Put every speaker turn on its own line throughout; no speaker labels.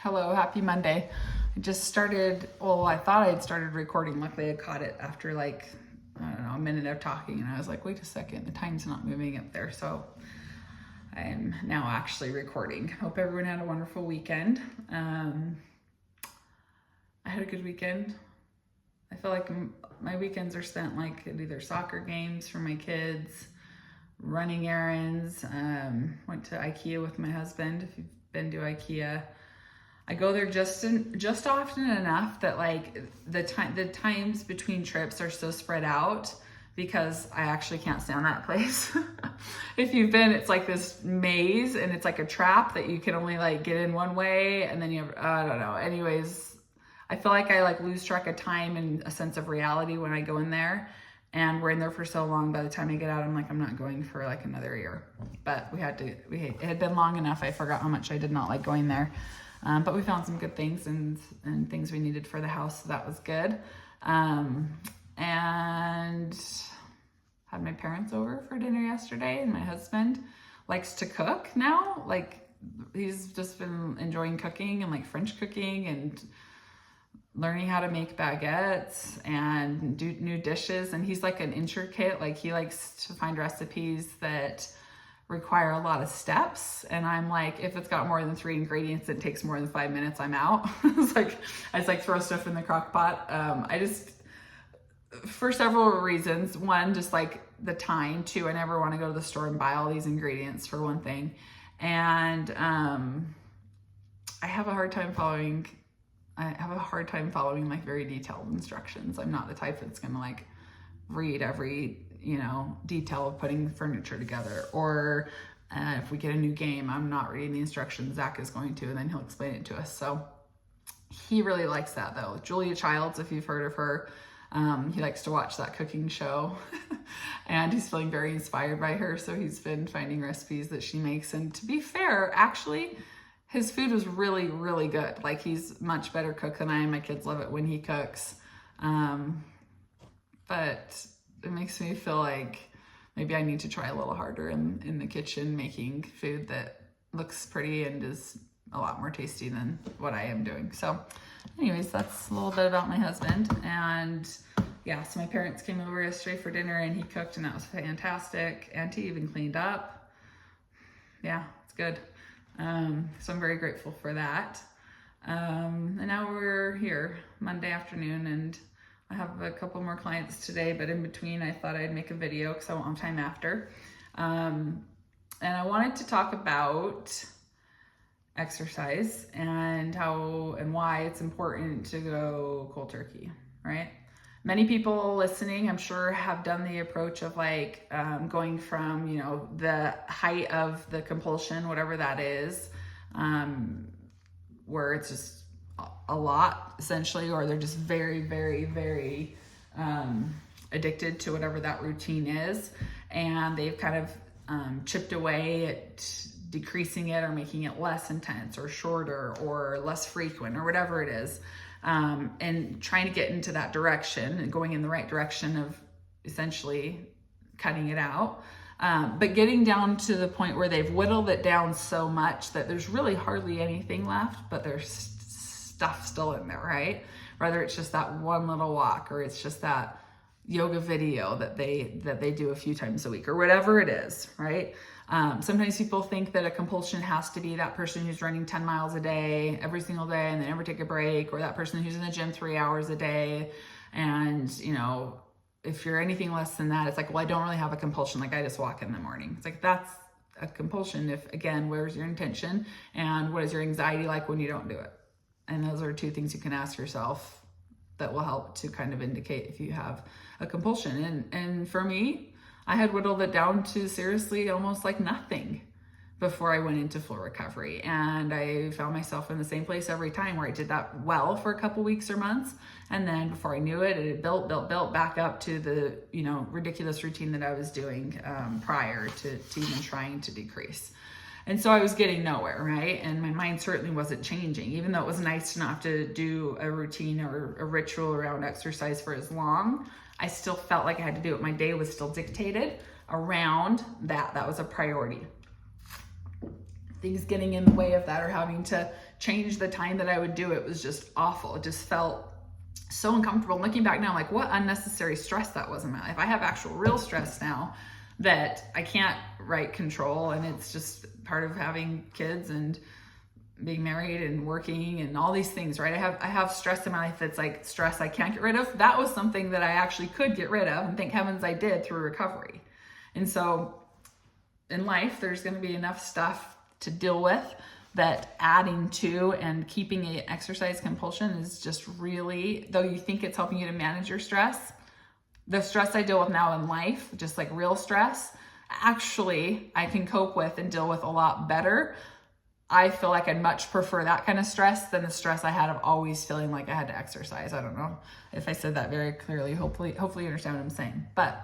Hello, happy Monday. I just started, well, I thought I had started recording. Luckily, I caught it after like, I don't know, a minute of talking. And I was like, wait a second, the time's not moving up there. So I'm now actually recording. Hope everyone had a wonderful weekend. I had a good weekend. I feel like my weekends are spent like at either soccer games for my kids, running errands. Went to IKEA with my husband. If you've been to IKEA, I go there just often enough that like the times between trips are so spread out because I actually can't stand that place. If you've been, it's like this maze and it's like a trap that you can only like get in one way, and then you have, I don't know. Anyways, I feel like I like lose track of time and a sense of reality when I go in there. And we're in there for so long, by the time I get out, I'm like, I'm not going for like another year. But it had been long enough. I forgot how much I did not like going there. But we found some good things and things we needed for the house, so that was good. And had my parents over for dinner yesterday, and my husband likes to cook now. Like, he's just been enjoying cooking and like French cooking and learning how to make baguettes and do new dishes. And he's like an intricate, like he likes to find recipes that require a lot of steps. And I'm like, if it's got more than 3 ingredients, it takes more than 5 minutes, I'm out. I just like throw stuff in the crock pot. For several reasons. One, just like the time. Two, I never want to go to the store and buy all these ingredients, for one thing. And I have a hard time following like very detailed instructions. I'm not the type that's gonna like read every, detail of putting furniture together. Or if we get a new game, I'm not reading the instructions. Zach is going to, and then he'll explain it to us. So he really likes that though. Julia Childs, if you've heard of her, he likes to watch that cooking show and he's feeling very inspired by her. So he's been finding recipes that she makes. And to be fair, actually, his food was really, really good. Like, he's much better cook than I am. My kids love it when he cooks. But it makes me feel like maybe I need to try a little harder in the kitchen, making food that looks pretty and is a lot more tasty than what I am doing. So anyways, that's a little bit about my husband. And yeah, so my parents came over yesterday for dinner and he cooked, and that was fantastic. And he even cleaned up. Yeah, it's good. So I'm very grateful for that. And now we're here Monday afternoon, and I have a couple more clients today, but in between I thought I'd make a video because I won't have time after. And I wanted to talk about exercise and how and why it's important to go cold turkey, right? Many people listening, I'm sure, have done the approach of like going from, the height of the compulsion, whatever that is, where it's just a lot essentially, or they're just very, very, very addicted to whatever that routine is. And they've kind of chipped away at decreasing it or making it less intense or shorter or less frequent or whatever it is. And trying to get into that direction and going in the right direction of essentially cutting it out. But getting down to the point where they've whittled it down so much that there's really hardly anything left, but there's stuff still in there, right? Whether it's just that one little walk, or it's just that yoga video that they do a few times a week, or whatever it is, right? Sometimes people think that a compulsion has to be that person who's running 10 miles a day every single day and they never take a break, or that person who's in the gym 3 hours a day. And, if you're anything less than that, it's like, well, I don't really have a compulsion. Like, I just walk in the morning. It's like, that's a compulsion. If, again, where's your intention and what is your anxiety like when you don't do it? And those are two things you can ask yourself that will help to kind of indicate if you have a compulsion. And for me, I had whittled it down to seriously almost like nothing before I went into full recovery. And I found myself in the same place every time, where I did that well for a couple weeks or months. And then before I knew it, it built back up to the, ridiculous routine that I was doing prior to even trying to decrease. And so I was getting nowhere, right? And my mind certainly wasn't changing, even though it was nice to not have to do a routine or a ritual around exercise for as long. I still felt like I had to do it. My day was still dictated around that. That was a priority. things getting in the way of that or having to change the time that I would do it was just awful. It just felt so uncomfortable. Looking back now, like what unnecessary stress that was in my life. I have actual real stress now that I can't control, and it's just part of having kids and being married and working and all these things, right? I have stress in my life that's like stress I can't get rid of. That was something that I actually could get rid of, and thank heavens I did through recovery. And so in life, there's going to be enough stuff to deal with that adding to and keeping an exercise compulsion is just really, though you think it's helping you to manage your stress, the stress I deal with now in life, just like real stress, actually I can cope with and deal with a lot better. I feel like I'd much prefer that kind of stress than the stress I had of always feeling like I had to exercise. I don't know if I said that very clearly. Hopefully you understand what I'm saying. But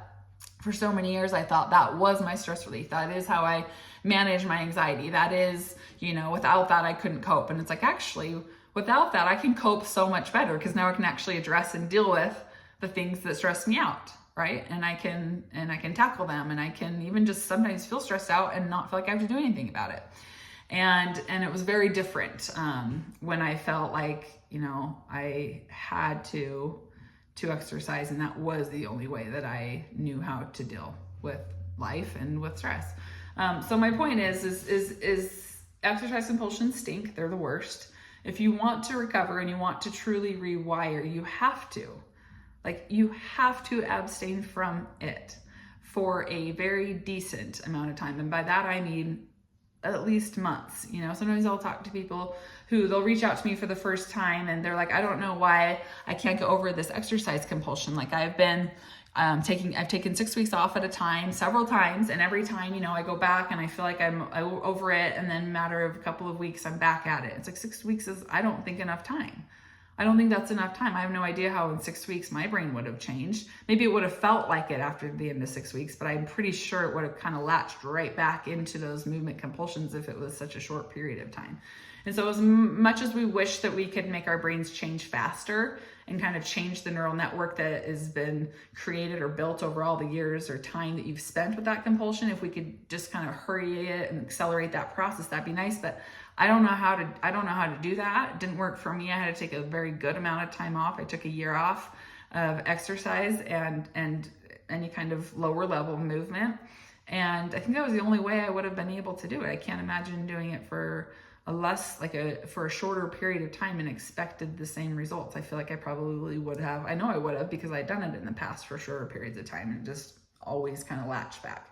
for so many years, I thought that was my stress relief. That is how I manage my anxiety. That is, without that, I couldn't cope. And it's like, actually, without that, I can cope so much better because now I can actually address and deal with the things that stress me out, right? And I can tackle them, and I can even just sometimes feel stressed out and not feel like I have to do anything about it. And it was very different when I felt like, I had to exercise, and that was the only way that I knew how to deal with life and with stress. So my point is exercise compulsions stink. They're the worst. If you want to recover and you want to truly rewire, you have to abstain from it for a very decent amount of time. And by that, I mean at least months. Sometimes I'll talk to people who they'll reach out to me for the first time and they're like, I don't know why I can't get over this exercise compulsion. Like I've taken 6 weeks off at a time, several times. And every time, I go back and I feel like I'm over it. And then a matter of a couple of weeks, I'm back at it. It's like 6 weeks is, I don't think enough time. I don't think that's enough time. I have no idea how in 6 weeks my brain would have changed. Maybe it would have felt like it after the end of 6 weeks, but I'm pretty sure it would have kind of latched right back into those movement compulsions if it was such a short period of time. And so as much as we wish that we could make our brains change faster and kind of change the neural network that has been created or built over all the years or time that you've spent with that compulsion, if we could just kind of hurry it and accelerate that process, that'd be nice. But I don't know how to do that. It didn't work for me. I had to take a very good amount of time off. I took a year off of exercise and any kind of lower level movement. And I think that was the only way I would have been able to do it. I can't imagine doing it for a shorter period of time and expected the same results. I feel like I probably would have. I know I would have because I'd done it in the past for shorter periods of time and just always kind of latched back.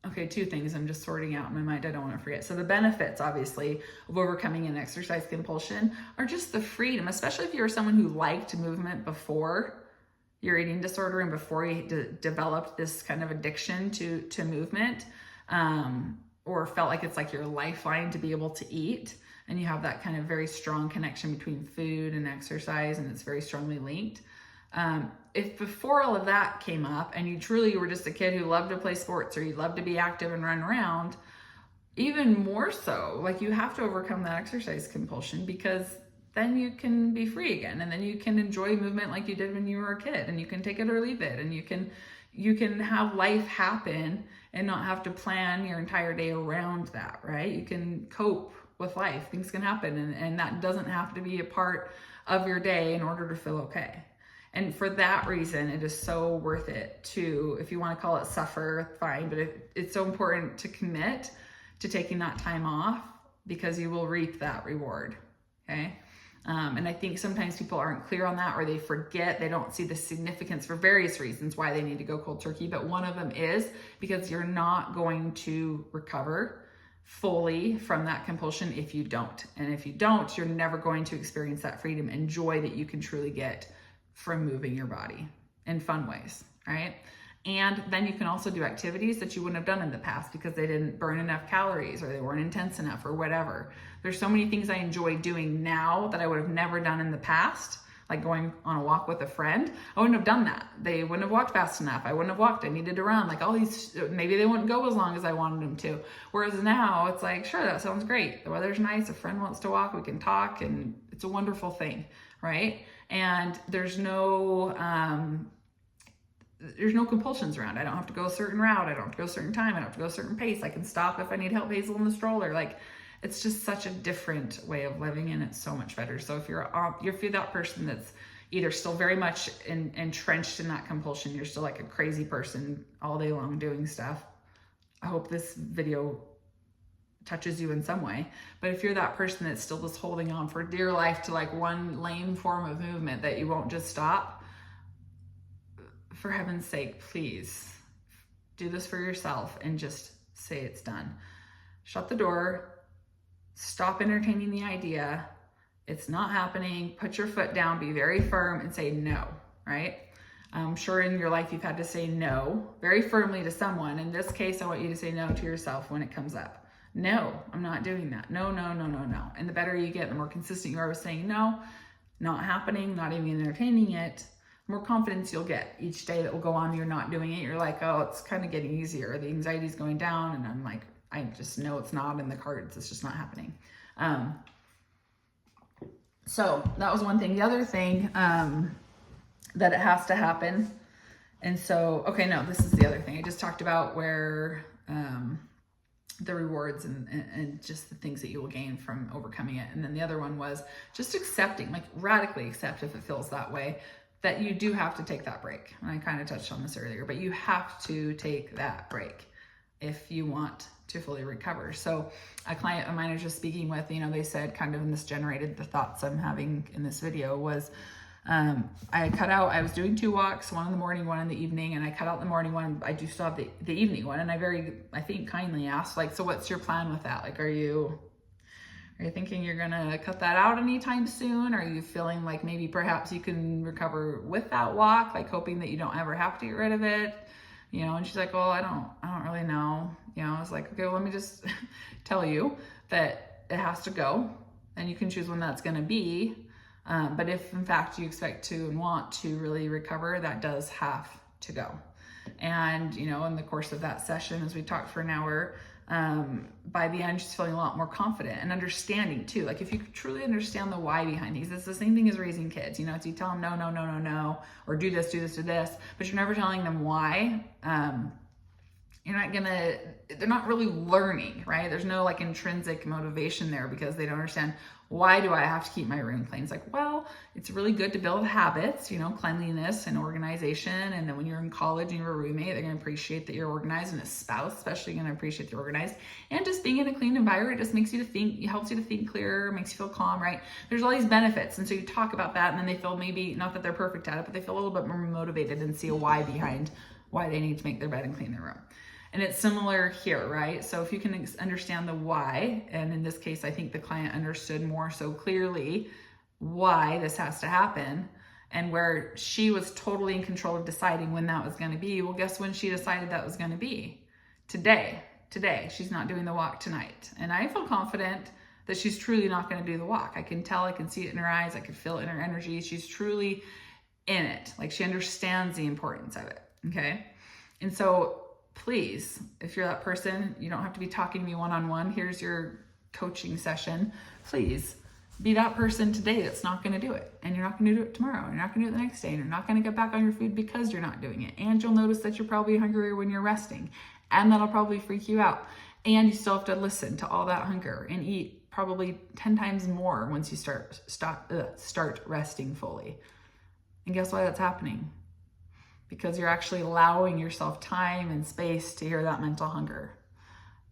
Okay, two things I'm just sorting out in my mind I don't want to forget. So the benefits, obviously, of overcoming an exercise compulsion are just the freedom, especially if you're someone who liked movement before your eating disorder and before you developed this kind of addiction to movement, or felt like it's like your lifeline to be able to eat, and you have that kind of very strong connection between food and exercise, and it's very strongly linked. If before all of that came up and you truly were just a kid who loved to play sports or you loved to be active and run around, even more so, like you have to overcome that exercise compulsion, because then you can be free again, and then you can enjoy movement like you did when you were a kid, and you can take it or leave it, and you can have life happen and not have to plan your entire day around that, right? You can cope with life. Things can happen, and that doesn't have to be a part of your day in order to feel okay. And for that reason, it is so worth it to, if you want to call it suffer, fine, but it's so important to commit to taking that time off, because you will reap that reward, okay? And I think sometimes people aren't clear on that, or they forget, they don't see the significance for various reasons why they need to go cold turkey. But one of them is because you're not going to recover fully from that compulsion if you don't. And if you don't, you're never going to experience that freedom and joy that you can truly get from moving your body in fun ways, right? And then you can also do activities that you wouldn't have done in the past because they didn't burn enough calories or they weren't intense enough or whatever. There's so many things I enjoy doing now that I would have never done in the past, like going on a walk with a friend. I wouldn't have done that. They wouldn't have walked fast enough. I wouldn't have walked. I needed to run. Like all these, maybe they wouldn't go as long as I wanted them to. Whereas now it's like, sure, that sounds great. The weather's nice. A friend wants to walk. We can talk, and it's a wonderful thing, right? And there's no, there's no compulsions around. I don't have to go a certain route. I don't have to go a certain time. I don't have to go a certain pace. I can stop if I need help Hazel in the stroller. Like, it's just such a different way of living, and it's so much better. So if you're that person that's either still very much entrenched in that compulsion, you're still like a crazy person all day long doing stuff, I hope this video touches you in some way. But if you're that person that's still just holding on for dear life to like one lame form of movement that you won't just stop, for heaven's sake, please do this for yourself and just say it's done. Shut the door. Stop entertaining the idea. It's not happening. Put your foot down, be very firm, and say no, right? I'm sure in your life you've had to say no very firmly to someone. In this case, I want you to say no to yourself when it comes up. No, I'm not doing that. No, no, no, no, no. And the better you get, the more consistent you are with saying no, not happening, not even entertaining it, the more confidence you'll get each day that will go on. You're not doing it. You're like, oh, it's kind of getting easier. The anxiety's going down. And I'm like, I just know it's not in the cards. It's just not happening. So that was one thing. The other thing, that it has to happen. And so, okay, no, this is the other thing. I just talked about where, the rewards and just the things that you will gain from overcoming it. And then the other one was just accepting, like radically accept if it feels that way, that you do have to take that break. And I kind of touched on this earlier, but you have to take that break if you want to fully recover. So a client of mine I was just speaking with, they said kind of, and this generated the thoughts I'm having in this video was, I was doing 2 walks, one in the morning, one in the evening, and I cut out the morning one. I do still have the evening one. And I think kindly asked, like, so what's your plan with that? Like, are you thinking you're going to cut that out anytime soon? Are you feeling like maybe perhaps you can recover with that walk, like hoping that you don't ever have to get rid of it? And she's like, well, I don't really know. I was like, okay, well, let me just tell you that it has to go, and you can choose when that's going to be. But if in fact you expect to and want to really recover, that does have to go. And, in the course of that session, as we talked for an hour, by the end, she's feeling a lot more confident and understanding too. Like if you truly understand the why behind these, it's the same thing as raising kids. It's you tell them no, no, no, no, no, or do this, do this, do this, but you're never telling them why. They're not really learning, right? There's no like intrinsic motivation there because they don't understand, why do I have to keep my room clean? It's like, well, it's really good to build habits, cleanliness and organization. And then when you're in college and you're a roommate, they're going to appreciate that you're organized, and a spouse especially going to appreciate you're organized. And just being in a clean environment just makes you to think, it helps you to think clearer, makes you feel calm, right? There's all these benefits. And so you talk about that, and then they feel maybe, not that they're perfect at it, but they feel a little bit more motivated and see a why behind why they need to make their bed and clean their room. And it's similar here, right? So if you can understand the why, and in this case, I think the client understood more so clearly why this has to happen, and where she was totally in control of deciding when that was going to be. Well, guess when she decided that was going to be? Today. She's not doing the walk tonight. And I feel confident that she's truly not going to do the walk. I can tell, I can see it in her eyes, I can feel it in her energy. She's truly in it. Like she understands the importance of it, okay? And so please, if you're that person, you don't have to be talking to me one-on-one. Here's your coaching session. Please be that person today that's not going to do it. And you're not going to do it tomorrow. You're not going to do it the next day. And you're not going to get back on your food because you're not doing it. And you'll notice that you're probably hungrier when you're resting. And that'll probably freak you out. And you still have to listen to all that hunger and eat probably 10 times more once you start resting fully. And guess why that's happening? Because you're actually allowing yourself time and space to hear that mental hunger.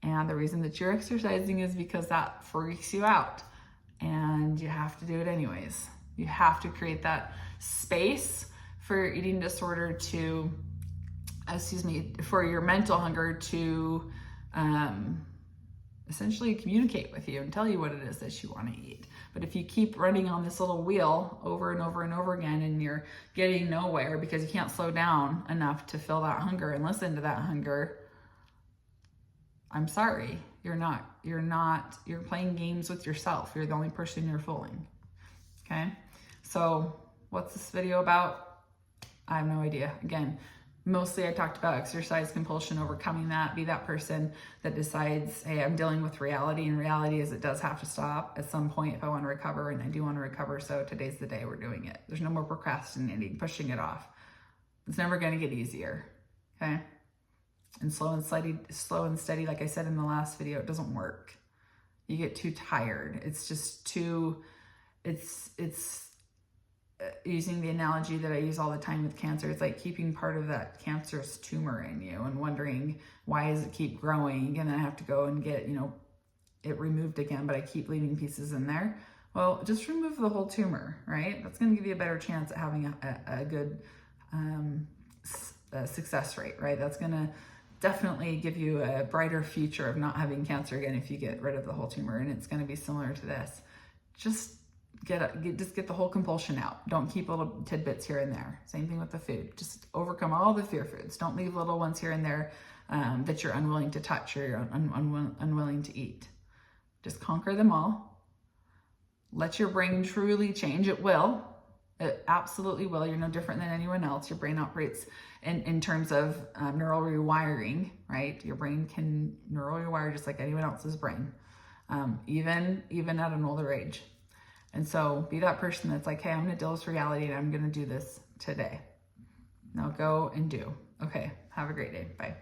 And the reason that you're exercising is because that freaks you out. And you have to do it anyways. You have to create that space for your eating disorder for your mental hunger to essentially communicate with you and tell you what it is that you want to eat. But if you keep running on this little wheel over and over and over again, and you're getting nowhere because you can't slow down enough to feel that hunger and listen to that hunger, I'm sorry, you're playing games with yourself. You're the only person you're fooling. Okay. So what's this video about? I have no idea. Again, mostly I talked about exercise compulsion, overcoming that. Be that person that decides, hey, I'm dealing with reality, and reality is it does have to stop at some point if I want to recover, and I do want to recover, so today's the day we're doing it. There's no more procrastinating, pushing it off. It's never going to get easier. Okay. And slow and steady, like I said in the last video, it doesn't work. You get too tired. It's just too, it's using the analogy that I use all the time with cancer. It's like keeping part of that cancerous tumor in you and wondering, why does it keep growing? And then I have to go and get, it removed again, but I keep leaving pieces in there. Well, just remove the whole tumor, right? That's going to give you a better chance at having a good success rate, right? That's going to definitely give you a brighter future of not having cancer again if you get rid of the whole tumor. And it's going to be similar to this. Just get the whole compulsion out. Don't keep little tidbits here and there. Same thing with the food. Just overcome all the fear foods. Don't leave little ones here and there that you're unwilling to touch or you're unwilling to eat. Just conquer them all. Let your brain truly change. It will. It absolutely will. You're no different than anyone else. Your brain operates in terms of neural rewiring, right? Your brain can neural rewire just like anyone else's brain, even at an older age. And so be that person that's like, hey, I'm going to deal with reality and I'm going to do this today. Now go and do. Okay. Have a great day. Bye.